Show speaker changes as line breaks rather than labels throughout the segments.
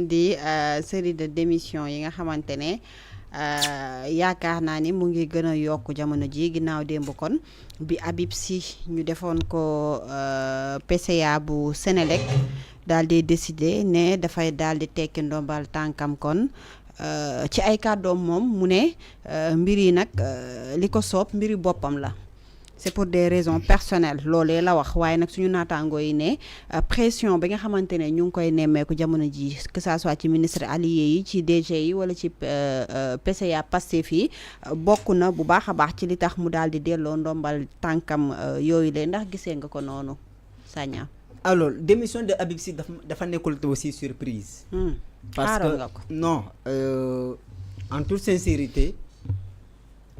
di série de démission yi nga xamante ne yaakaar naa ni mu ngi gën a yokk jamono ji ginnaaw démb kon bi Habib Sy ñu defoon ko PCA bu Sénélec daal di décider ne dafay daal di tekki ndombal tànkam kon ci ay kàddoom moom mu ne mbir yi nag li ko soob mbiri boppam la. C'est pour des raisons personnelles loolee la wax waaye nag suñu naataangoo yi ne pression bi nga xamante ne ñu ngi koy nemmeeku jamono ji que ça soit ci ministre allié yi ci DG yi wala ci PCA Pastef yi bokk na bu baax a baax ci li tax mu daal di delloo ndombal tànkam yooyu leen ndax gisee nga ko noonu Sagna.
Alors démission de Habib Sy dafa nekkul aussi surprise. Parce que non en toute sincérité.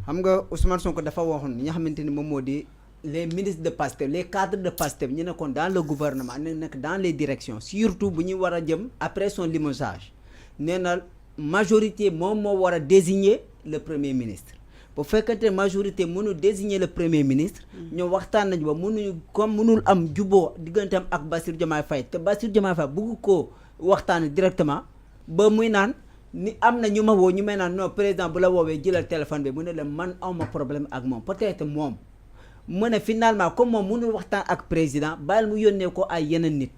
xam nga Ousmane Sonko dafa waxoon ñi nga xamante ni moom moo di les ministres de Pastef les cadres de Pastef ñu nekkoon dans le gouvernement ne nekk dans les directions surtout bu ñu war a jëm après son limogeage nee na majorité moom moo war a désigner le premier ministre bu fekkente majorité mënul désigner le premier ministre ñoo waxtaan nañu ba mënuñu comme mënul am juboo digganteem ak Bassirou Diomaye Faye te Bassirou Diomaye Faye bëgg koo waxtaan directement ba muy naan ni am na ñu ma woo ñu may naan non président bu la woowee jëlal téléphone bi mu ne la man awma problème ak moom peut-être moom mu ne finalement comme moom mënul waxtaan ak président bàyyil mu yónnee ko ay yeneen nit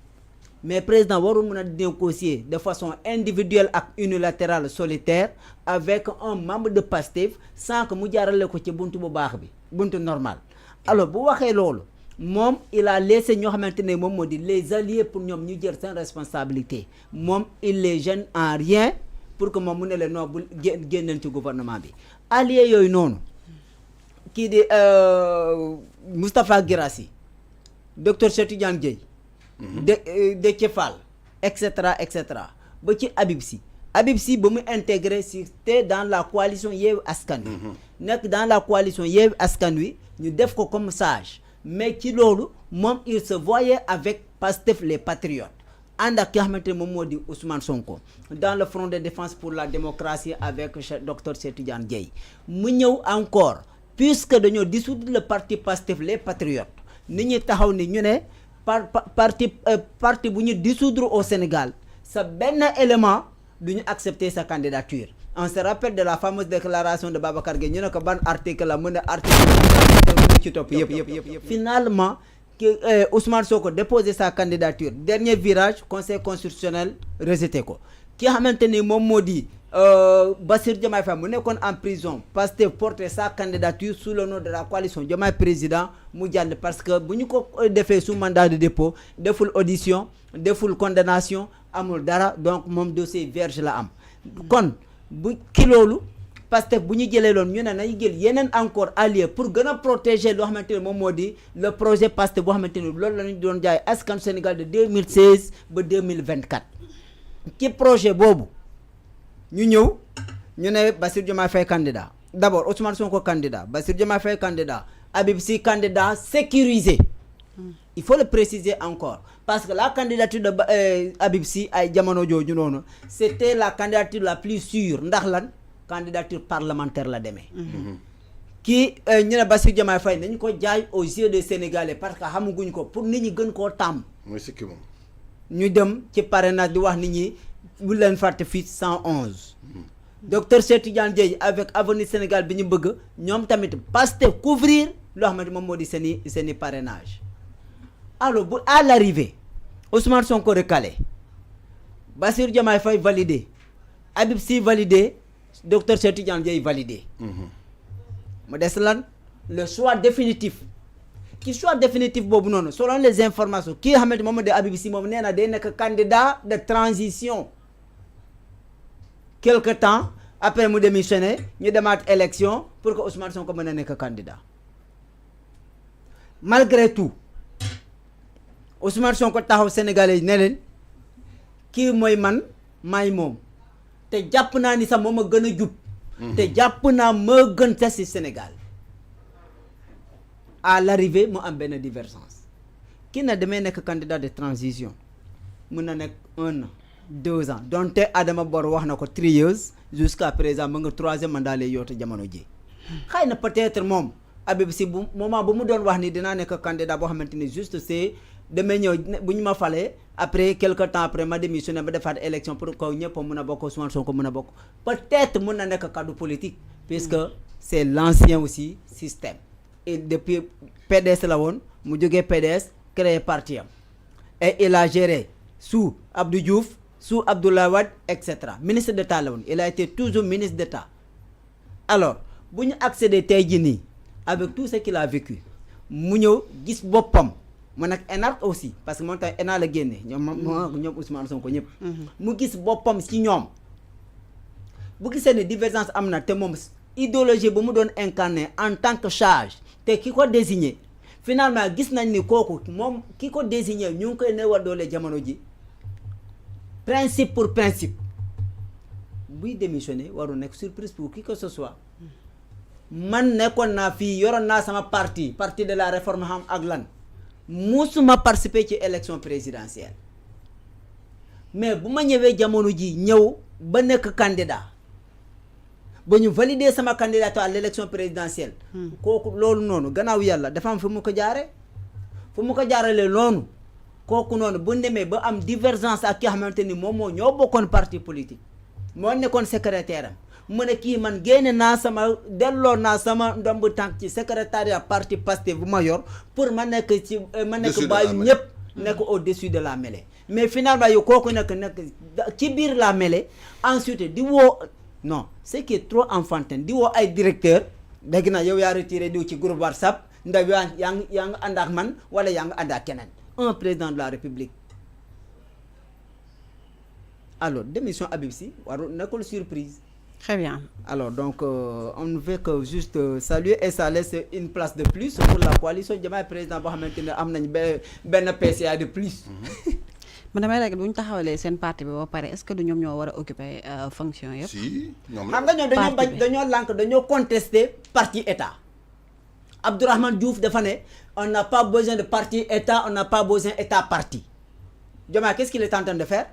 mais président warul mën a négocier de façon individuelle ak unilatérale solitaire avec un membre de Pastef sans que mu jaarale ko ci buntu bu baax bi buntu normal alors bu waxee loolu moom il a laissé ñoo xamante ne moom moo di les alliés pour ñoom ñu jël seen responsabilité moom il les gêne en rien pour que moom mu ne leen non bu génneen ci gouvernement bi allié yooyu noonu kii di Moustapha Guirassy docteur Cheikh Tidiane Dièye Déthié Fall et cetera ba ci Habib Sy ba mu intégré c'était dans la coalition Yewwi Askan Wi nekk dans la coalition Yewwi Askan Wi ñu def ko comme sage mais ci loolu moom il se voyait avec Pastef les patriotes ànd ak ki nga xamante ne moom moo di Ousmane Sonko dans le front de défense pour la démocratie avec docteur Cheikh Tidiane Dièye mu ñëw encore puisque dañoo dissoudre le parti Pastef les patriotes nit ñi taxaw ni ñu ne parti bu ñu dissoudre au Sénégal sa benn élément du ñu accepter sa candidature on se rappelle de la fameuse déclaration de Babacar Gueye ñu ne ko ban article la mu ne article ci topp yëpp finalement que Ousmane Sonko déposé sa candidature dernier virage conseil constitutionnel rejeté ko ki xamante ni moom moo di Bassirou Diomaye Faye mu nekkoon en prison Pastef porté sa candidature sous le nom de la coalition Diomaye président mu jàll parce que bu ñu ko defee sous mandat de dépôt deful audition deful condamnation amul dara donc moom dossier vierge la am kon bu ki loolu Pastef bu ñu jëlee loon ñu ne nañu jël yeneen encore allié pour gën a protéger loo xamante ne moom moo di le projet Pastef boo xamante ne loolu la ñu doon jaay askan Sénégal de 2016 ba 2024 ci projet boobu ñu ñëw ñu ne Bassirou Diomaye Faye candidat d'abord Ousmane Sonko candidat Bassirou Diomaye Faye candidat Habib Sy candidat sécurisé il faut le préciser encore parce que la candidature de Habib Sy ay jamono jooju noonu c'était la candidature la plus sûre ndax lan candidature parlementaire la demee kii ñu ne Bassirou Diomaye Faye nañu ko jaay aux yeux des Sénégalais parce que xamaguñ ko pour nit ñi gën koo tàmm
mooy sikki moom
ñu dem ci parrainage di wax nit ñi bu leen fàtte fii 111 docteur Cheikh Tidiane Dièye avec Avenir Sénégal bi ñu bëgg ñoom tamit Pastef couvrir loo xamante moom moo di seeni parrainage alors bu à l'arrivée Ousmane Sonko recalé Bassirou Diomaye Faye validé Habib Sy validé docteur Cheikh Tidiane Dièye validé mu des lan le choix définitif ki choix définitif boobu noonu selon les informations kii nga xamante moom de Habib Sy moom nee na day nekk candidat de transition quelque temps après mu démissionné ñu demaat élection pour que Ousmane Sonko mën a nekk candidat malgré tout Ousmane Sonko taxaw Sénégalais yi ne leen kii mooy man maay moom te jàpp naa ni sax moom a gën a jub te jàpp naa ma gën sa si Sénégal à l'arrivée mu am benn divergence kii na damay nekk candidat de transition mun na nekk 1 an 2 ans donte Adama Barrow wax na ko 3 years jusqu'à présent mu nga 3e mandat lay yoote jamono ji xëy na peut-être moom Habib Sy bu moment bu mu doon wax ni dinaa nekk candidat boo xamante ni juste c'est damay ñëw bu ñu ma falee après quelque temps après ma démissionné ba defaat élection pour que ñëpp mën a bokk Ousmane Sonko mën a bokk peut-être mën na nekk cadre politique puisque c'est l'ancien aussi système et depuis PDS la woon mu jógee PDS créé parti am et il a géré sous Abdou Diouf sous Abdoulaye Wade etc. ministre d'État la woon il a été toujours ministre d'État alors bu ñu accéder tey jii nii avec tout ce qu'il a vécu mu ñëw gis boppam man nag ENAR aussi parce que moom tamit ENAR la génne ñoom Ousmane Sonko ñëpp. mu gis boppam ci ñoom bu gisee ne divergence am na te moom idéologie bu mu doon incarné en tant que charge te ki ko désigné finalement gis nañ ni kooku moom ki ko désigné ñu ngi koy newal doole jamono ji principe pour principe buy démissionné waru nekk surprise pour qui que ce soit. man nekkoon naa fii yoroon naa sama parti de la réforme xam ak lan musuma participer ci élection présidentielle mais bu ma ñëwee jamono ji ñëw ba nekk candidat ba ñu valider sama candidature à l'élection présidentielle kooku loolu noonu gannaaw yàlla dafa am fu mu ko jaarale noonu kooku noonu bu demee ba am divergence ak ki xamante ni moom moo ñoo bokkoon parti politique moo nekkoon secrétaire am mu ne kii man génne naa sama delloo naa sama ndomb tànk ci secrétariat parti Pastef bu ma yor pour ma nekk bàyyi ñëpp nekk au-dessus de la mêlée mais finalement yow kooku nekk ci biir la mêlée ensuite di woo non ce qui est trop enfantin di woo ay directeur dégg na yow yaa retiré diw ci groupe WhatsApp ndax yaa ngi ànd ak man wala yaa ngi ànd ak keneen un président de la République alors démission Habib Sy waru nekkul surprise.
Très bien.
Alors, donc, on ne veut que juste saluer et ça laisse une place de plus pour la coalition Diomaye président boo xamante ne am nañ benn PCA de plus.
man damay rek bu ñu taxawalee seen parti bi ba pare est-ce que du ñoom ñoo war a occuper fonction yëpp.
si ñoom
xam nga ñoom dañoo lànk dañoo contester parti état. Abdourahmane Diouf dafa ne on n'a pas besoin de parti état on n'a pas besoin état parti. Diomaye qu'est-ce qu'il est en train de faire?